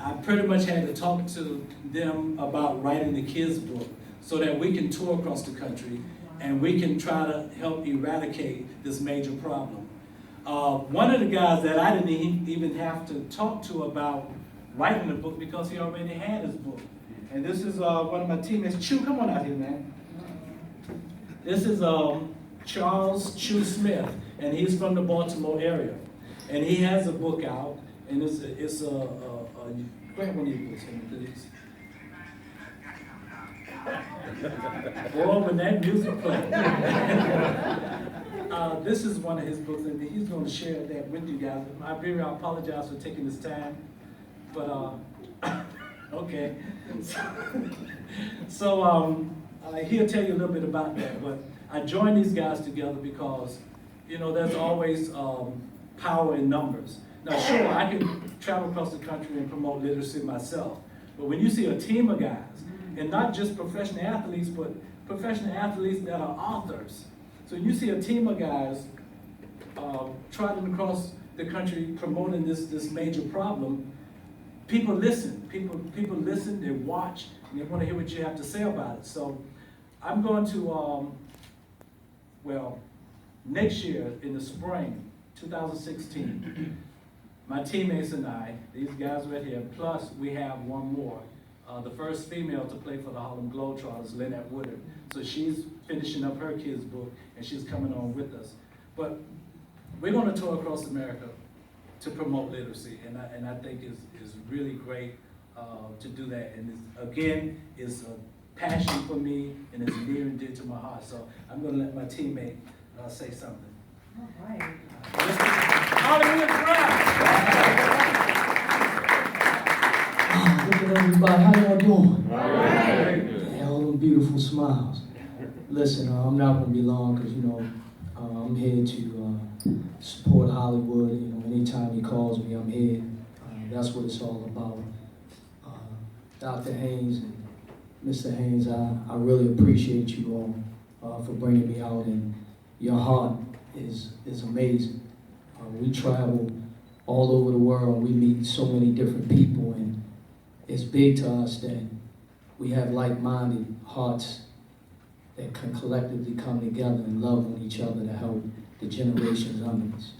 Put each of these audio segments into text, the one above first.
I pretty much had to talk to them about writing the kids' book so that we can tour across the country and we can try to help eradicate this major problem. One of the guys that I didn't even have to talk to about writing the book because he already had his book. And this is one of my teammates, Choo, come on out here, man. This is Charles Choo Smith, and he's from the Baltimore area. And he has a book out, and it's grab one of these books for me, please. Boy, when that music plays. This is one of his books, and he's going to share that with you guys. I really apologize for taking this time, but okay. So he'll tell you a little bit about that. But I joined these guys together because, you know, there's always power in numbers. Now, sure, I can travel across the country and promote literacy myself, but when you see a team of guys, and not just professional athletes, but professional athletes that are authors. So you see a team of guys trotting across the country promoting this major problem, people listen. People listen, they watch, and they want to hear what you have to say about it. So I'm going to, well, next year in the spring, 2016, my teammates and I, these guys right here, plus we have one more, the first female to play for the Harlem Globetrotters, Lynette Woodard. So she's finishing up her kids' book, and she's coming on with us. But we're going to tour across America to promote literacy, and I think it's really great to do that. And again, it's a passion for me, and it's near and dear to my heart. So I'm going to let my teammate say something. All right. Hollywood Drive. Look at everybody, how y'all doing? All right. Yeah, all them beautiful smiles. Listen, I'm not gonna be long because, you know, I'm here to support Hollywood. You know, anytime he calls me, I'm here. That's what it's all about. Dr. Haynes and Mr. Haynes, I really appreciate you all for bringing me out, and your heart is amazing. We travel all over the world. We meet so many different people, and it's big to us that we have like-minded hearts that can collectively come together and love on each other to help the generations under us.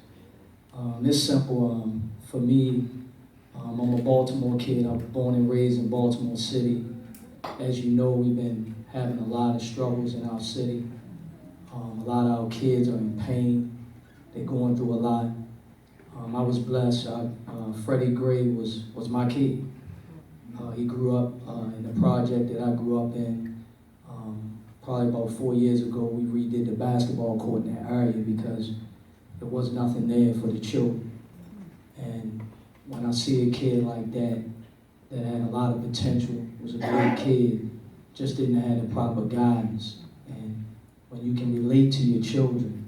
It's simple. For me, I'm a Baltimore kid. I was born and raised in Baltimore City. As you know, we've been having a lot of struggles in our city. A lot of our kids are in pain. They're going through a lot. I was blessed. Freddie Gray was my kid. He grew up in the project that I grew up in. Probably about 4 years ago, we redid the basketball court in that area because there was nothing there for the children. And when I see a kid like that had a lot of potential, was a great kid, just didn't have the proper guidance. And when you can relate to your children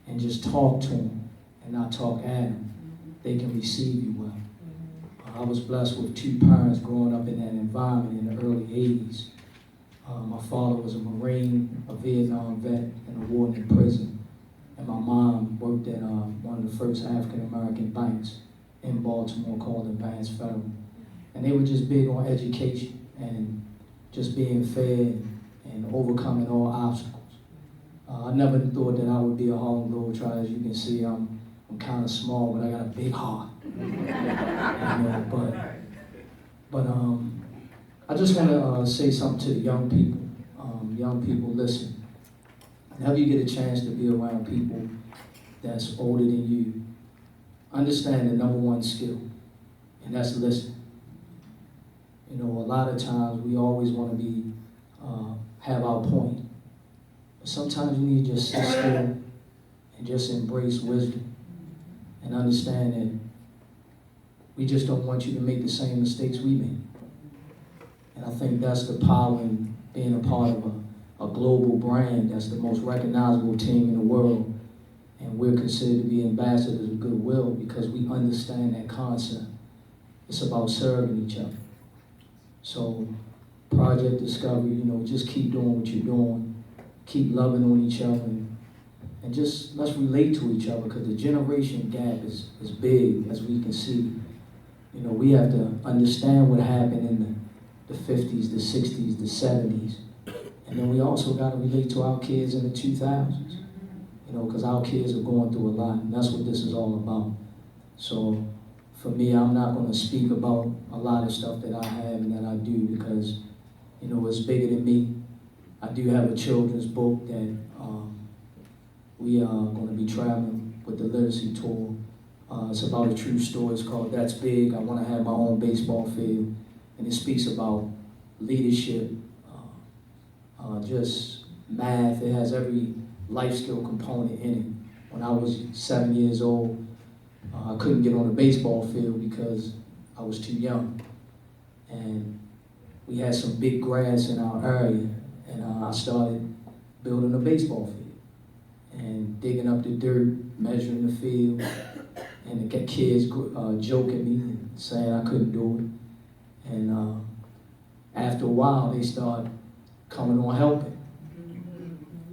and just talk to them and not talk at them, they can receive you well. I was blessed with two parents growing up in that environment in the early 80s. My father was a Marine, a Vietnam vet, and a warden in prison. And my mom worked at one of the first African-American banks in Baltimore called Advanced Federal. And they were just big on education and just being fair and overcoming all obstacles. I never thought that I would be a Harlem Globetrotter. As you can see, I'm kind of small, but I got a big heart. But I just want to say something to the young people. Young people, listen. Whenever you get a chance to be around people that's older than you, understand the number one skill, and that's listen. You know, a lot of times we always want to have our point. But sometimes you need to just sit still and just embrace wisdom and understand that we just don't want you to make the same mistakes we made. And I think that's the power in being a part of a global brand that's the most recognizable team in the world. And we're considered to be ambassadors of goodwill because we understand that concept. It's about serving each other. So, Project Discovery, you know, just keep doing what you're doing. Keep loving on each other. And just let's relate to each other because the generation gap is big, as we can see. You know, we have to understand what happened in the 50s, the 60s, the 70s. And then we also got to relate to our kids in the 2000s. You know, because our kids are going through a lot, and that's what this is all about. So, for me, I'm not going to speak about a lot of stuff that I have and that I do because, you know, it's bigger than me. I do have a children's book that we are going to be traveling with the literacy tour. It's about a true story. It's called That's Big. I want to have my own baseball field. And it speaks about leadership, just math. It has every life skill component in it. When I was 7 years old, I couldn't get on the baseball field because I was too young. And we had some big grass in our area, and I started building a baseball field and digging up the dirt, measuring the field, and the kids joking me and saying I couldn't do it. And after a while, they started coming on helping.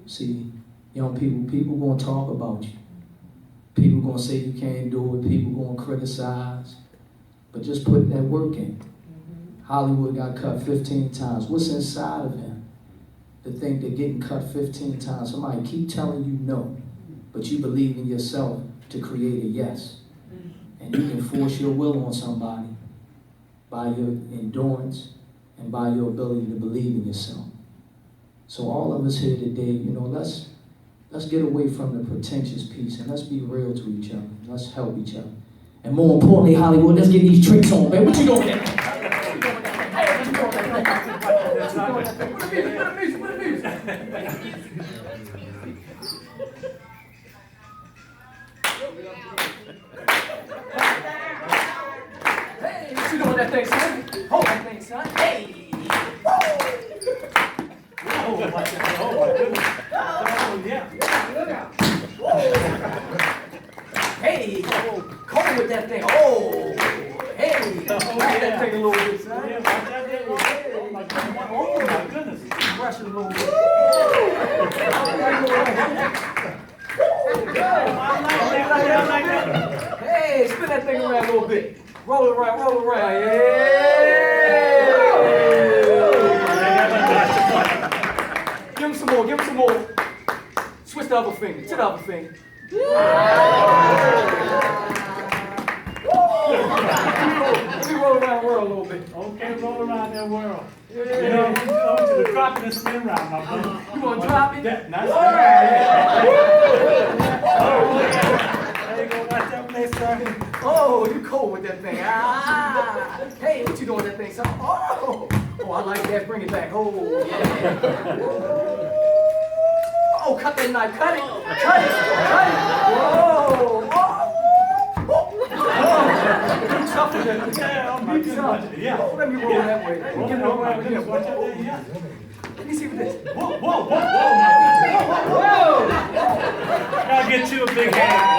See, young people gonna talk about you. People gonna say you can't do it. People gonna criticize. But just put that work in. Hollywood got cut 15 times. What's inside of him to think they're getting cut 15 times? Somebody keep telling you no, but you believe in yourself to create a yes. And you can force your will on somebody by your endurance and by your ability to believe in yourself. So all of us here today, you know, let's get away from the pretentious piece and let's be real to each other. Let's help each other. And more importantly, Hollywood, let's get these tricks on, man. What you doing there? Hey, what you doing that thing, son? Hold that thing, son. Hey! Oh my goodness. Oh, yeah. Hey! Come with that thing. Oh! Hey! Watch that thing a little bit, son. Yeah, watch that thing. Oh my goodness. Brush it a little bit. I like that. Hey, spin that thing around a little bit. Roll it around, roll it around. Yeah! Give him some more, give him some more. Switch the other finger, to the other finger. Let me roll around the world a little bit. Okay, roll around that world. Yeah. You know, I want you to drop it and spin around, my brother. You want to drop it? That's right. Oh, yeah. There you go, watch that place, sir. Oh, you cold with that thing. Ah. Hey, what you doing with that thing, son? Oh, I like that. Bring it back. Oh, yeah. Oh, cut that knife. Cut it. Cut it. Cut it. Whoa. You tough with that. Yeah, oh my You tough. goodness. Yeah. Oh, let me roll that way. Let me get it Oh over my here. goodness, watch out there, yeah. Let me see what this. Whoa, whoa, whoa, whoa. Whoa. Gotta get you a big hand.